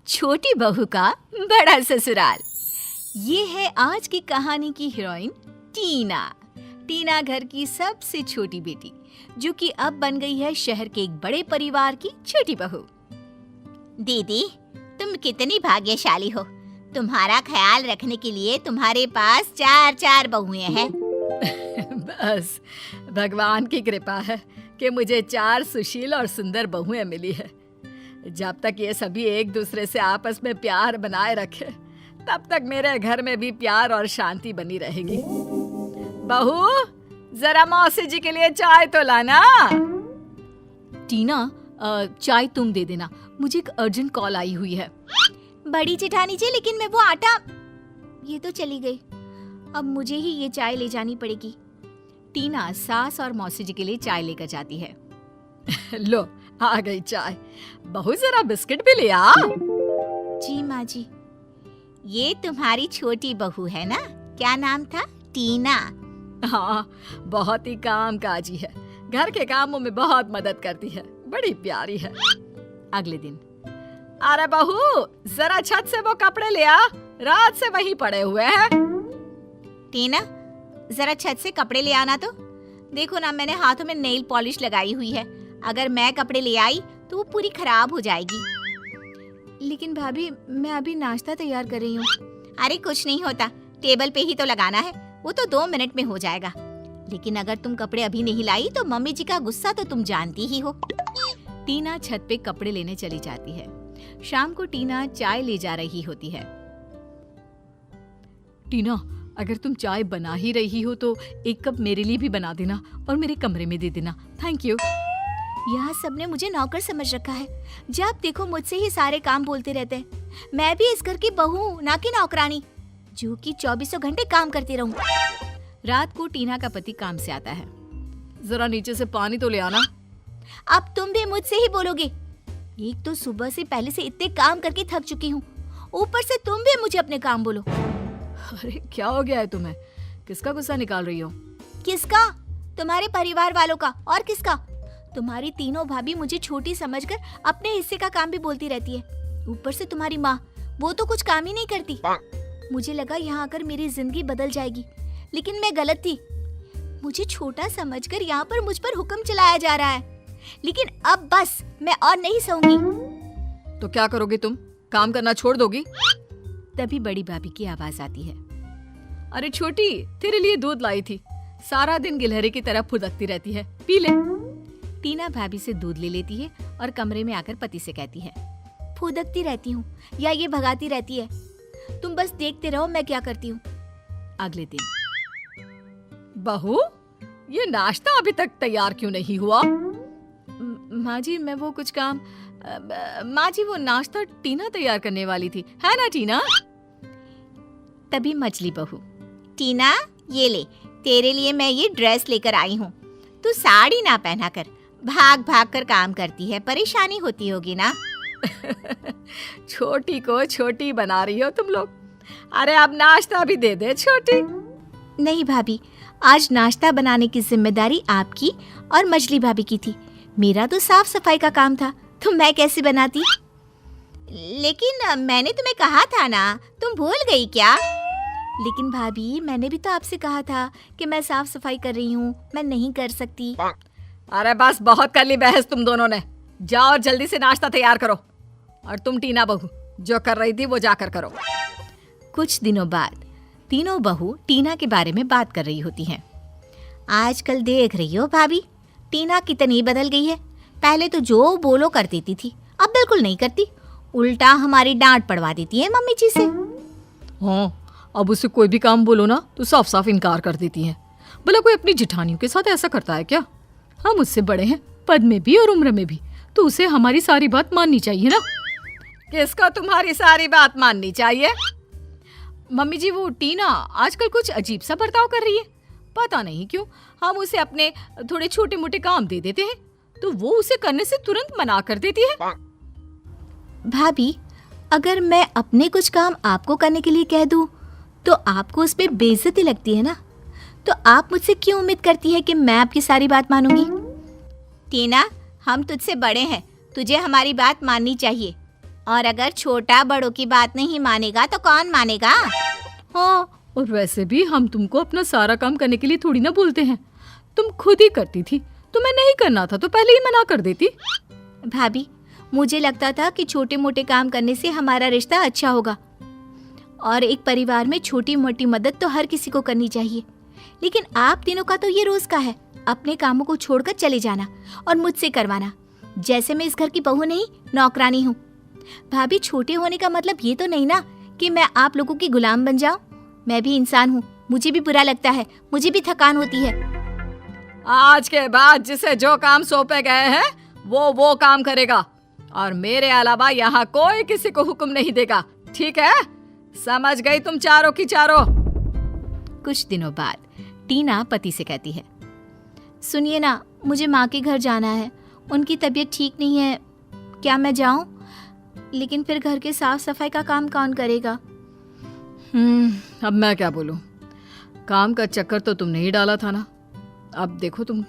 छोटी बहू का बड़ा ससुराल। ये है आज की कहानी की हीरोइन टीना। टीना घर की सबसे छोटी बेटी, जो कि अब बन गई है शहर के एक बड़े परिवार की छोटी बहू। दीदी, तुम कितनी भाग्यशाली हो। तुम्हारा ख्याल रखने के लिए तुम्हारे पास 4 बहुएं हैं। बस भगवान की कृपा है कि मुझे 4 सुशील और सुंदर बहुएं मिली है। जब तक ये सभी एक दूसरे से आपस में प्यार बनाए रखे, तब तक मेरे घर में भी प्यार और शांति बनी रहेगी। बहू, जरा मौसी जी के लिए चाय तो लाना। टीना, चाय तुम दे देना, मुझे एक अर्जेंट कॉल आई हुई है। बड़ी जेठानी जी, लेकिन मैं वो आटा, ये तो चली गई। अब मुझे ही ये चाय ले जानी पड़ेगी। टीना सास और मौसी जी के लिए चाय लेकर जाती है। लो, आ गई चाय। बहू, जरा बिस्किट भी ले आ। जी माँ जी। ये तुम्हारी छोटी बहू है ना? क्या नाम था? टीना। हाँ, बहुत ही कामकाजी है, घर के कामों में बहुत मदद करती है, बड़ी प्यारी है। अगले दिन, अरे बहू, जरा छत से वो कपड़े ले आ, रात से वहीं पड़े हुए हैं। टीना, जरा छत से कपड़े ले आना तो। देखो ना, मैंने हाथों में नेल पॉलिश लगाई हुई है। अगर मैं कपड़े ले आई तो वो पूरी खराब हो जाएगी। लेकिन भाभी, मैं अभी नाश्ता तैयार कर रही हूँ। अरे कुछ नहीं होता, टेबल पे ही तो लगाना है, वो तो 2 मिनट में हो जाएगा। लेकिन अगर तुम कपड़े अभी नहीं लाई तो मम्मी जी का गुस्सा तो तुम जानती ही हो। टीना छत पे कपड़े लेने चली जाती है। शाम को टीना चाय ले जा रही होती है। टीना, अगर तुम चाय बना ही रही हो तो एक कप मेरे लिए भी बना देना और मेरे कमरे में दे देना। Thank you. यहाँ सबने मुझे नौकर समझ रखा है। जब देखो मुझसे ही सारे काम बोलते रहते हैं। मैं भी इस घर की बहू हूँ, ना कि नौकरानी, जो कि 24 घंटे काम करती रहूं। रात को टीना का पति काम से आता है। जरा नीचे से पानी तो ले आना। अब तुम भी मुझसे ही बोलोगे। एक तो सुबह से पहले से इतने काम करके थक चुकी हूँ, ऊपर से तुम भी मुझे अपने काम बोलो। अरे क्या हो गया है तुम्हें? किसका गुस्सा निकाल रही हो? किसका? तुम्हारे परिवार वालों का। और किसका? तुम्हारी तीनों भाभी मुझे छोटी समझकर अपने हिस्से का काम भी बोलती रहती है। ऊपर से तुम्हारी माँ, वो तो कुछ काम ही नहीं करती। मुझे लगा यहाँ आकर मेरी जिंदगी बदल जाएगी, लेकिन मैं गलत थी। मुझे छोटा समझकर यहाँ पर मुझ पर हुक्म चलाया जा रहा है। लेकिन अब बस, मैं और नहीं सहूंगी। तो क्या करोगी तुम? काम करना छोड़ दोगी? तभी बड़ी भाभी की आवाज आती है। अरे छोटी, तेरे लिए दूध लाई थी, सारा दिन गिलहरी की तरह फुदकती रहती है, पी ले। टीना भाभी से दूध ले लेती है और कमरे में आकर पति से कहती है, फुदकती रहती हूँ या ये भगाती रहती है? तुम बस देखते रहो मैं क्या करती हूँ। अगले दिन, बहू, ये नाश्ता अभी तक तैयार क्यों नहीं हुआ? माँ जी, मैं वो कुछ काम, माँ जी वो नाश्ता टीना तैयार करने वाली थी, है ना टीना? तभी मछली बहू, टीना, ये ले, तेरे लिए मैं ये ड्रेस लेकर आई हूँ। तू साड़ी ना पहना कर, भाग भाग कर काम करती है, परेशानी होती होगी ना। छोटी को छोटी बना रही हो तुम लोग। अरे अब नाश्ता भी दे दे छोटी। नहीं भाभी, आज नाश्ता बनाने की जिम्मेदारी आपकी और मछली भाभी की थी। मेरा तो साफ सफाई का काम था, तो मैं कैसे बनाती? लेकिन मैंने तुम्हें कहा था ना, तुम भूल गई क्या? लेकिन भाभी, मैंने भी तो आपसे कहा था कि मैं साफ सफाई कर रही हूँ, मैं नहीं कर सकती। अरे बस, बहुत कर ली बहस तुम दोनों ने। जाओ और जल्दी से नाश्ता तैयार करो। और तुम टीना बहू, जो कर रही थी वो जाकर करो। कुछ दिनों बाद तीनों बहू टीना के बारे में बात कर रही होती हैं। आजकल देख रही हो भाभी, टीना कितनी बदल गई है। पहले तो जो बोलो कर देती थी, अब बिल्कुल नहीं करती। उल्टा हमारी डांट पड़वा देती है मम्मी जी से। हाँ, अब उसे कोई भी काम बोलो ना तो साफ साफ इनकार कर देती है। भला कोई अपनी जिठानियों के साथ ऐसा करता है क्या? हम उससे बड़े हैं, पद में भी और उम्र में भी, तो उसे हमारी सारी बात माननी चाहिए ना। किसको तुम्हारी सारी बात माननी चाहिए? मम्मी जी, वो टीना आजकल कुछ अजीब सा बर्ताव कर रही है। पता नहीं क्यों हम उसे अपने थोड़े छोटे मोटे काम दे देते हैं तो वो उसे करने से तुरंत मना कर देती है। भाभी, अगर मैं अपने कुछ काम आपको करने के लिए कह दूं तो आपको उस पे बेइज्जती लगती है ना। तो आप मुझसे क्यों उम्मीद करती है कि मैं आपकी सारी बात मानूंगी? टीना, हम तुझसे बड़े हैं, तुझे हमारी बात माननी चाहिए। और अगर छोटा बड़ों की बात नहीं मानेगा तो कौन मानेगा? हाँ, और वैसे भी हम तुमको अपना सारा काम करने के लिए थोड़ी ना बोलते हैं। तुम खुद ही करती थी। तुम्हें नहीं करना था तो पहले ही मना कर देती। भाभी, मुझे लगता था कि छोटे मोटे काम करने से हमारा रिश्ता अच्छा होगा और एक परिवार में छोटी मोटी मदद तो हर किसी को करनी चाहिए। लेकिन आप तीनों का तो ये रोज का है, अपने कामों को छोड़कर चले जाना और मुझसे करवाना, जैसे मैं इस घर की बहू नहीं नौकरानी हूँ। भाभी, छोटे होने का मतलब ये तो नहीं ना कि मैं आप लोगों की गुलाम बन जाऊं। मैं भी इंसान हूँ, मुझे भी बुरा लगता है, मुझे भी थकान होती है। आज के बाद जिसे जो काम सौंपे गए हैं वो काम करेगा और मेरे अलावा यहाँ कोई किसी को हुक्म नहीं देगा, ठीक है? समझ गई तुम चारों की चारों। कुछ दिनों बाद टीना पति से कहती है, सुनिए ना, मुझे माँ के घर जाना है, उनकी तबीयत ठीक नहीं है, क्या मैं जाऊं? लेकिन फिर घर के साफ सफाई का काम कौन करेगा? अब मैं क्या बोलूं? काम का चक्कर तो तुमने ही डाला था ना, अब देखो तुम।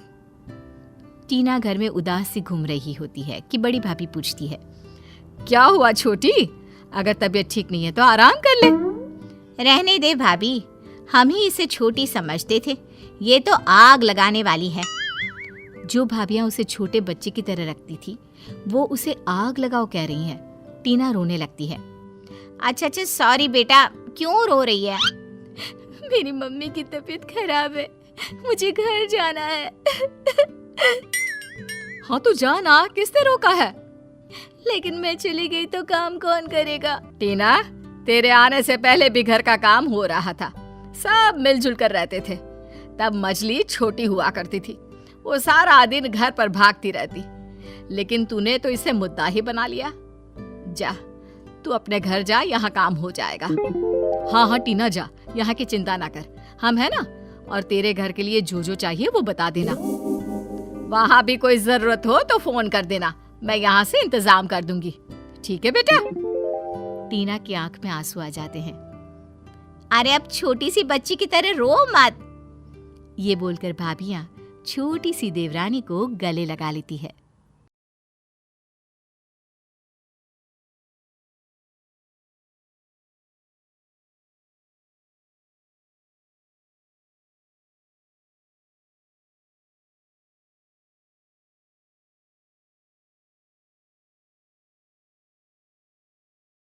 टीना घर में उदास सी घूम रही होती है कि बड़ी भाभी पूछती है, क्या हुआ छोटी? अगर तबीयत ठीक नहीं है तो आराम कर ले। रहने दे भाभी, हम ही इसे छोटी समझते थे, ये तो आग लगाने वाली है। जो भाभियां उसे छोटे बच्चे की तरह रखती थी, वो उसे आग लगाओ कह रही हैं। टीना रोने लगती है। अच्छा, सॉरी बेटा, क्यों रो रही है? मेरी मम्मी की तबीयत खराब है, मुझे घर जाना है। हाँ तो जा ना, किसने रोका है? लेकिन मैं चली गई तो काम कौन करेगा? टीना, तेरे आने से पहले भी घर का काम हो रहा था, सब मिलजुल कर रहते थे। तब मछली छोटी हुआ करती थी, वो सारा दिन घर पर भागती रहती, लेकिन तूने तो इसे मुद्दा ही बना लिया। जा, तू अपने घर जा, यहाँ काम हो जाएगा। हाँ टीना जा, यहाँ की चिंता ना कर, हम है ना। और तेरे घर के लिए जो जो चाहिए वो बता देना, वहाँ भी कोई जरूरत हो तो फोन कर देना, मैं यहाँ से इंतजाम कर दूंगी, ठीक है बेटा? टीना की आंख में आंसू आ जाते हैं। अरे अब छोटी सी बच्ची की तरह रो मत, ये बोलकर भाभियां छोटी सी देवरानी को गले लगा लेती है।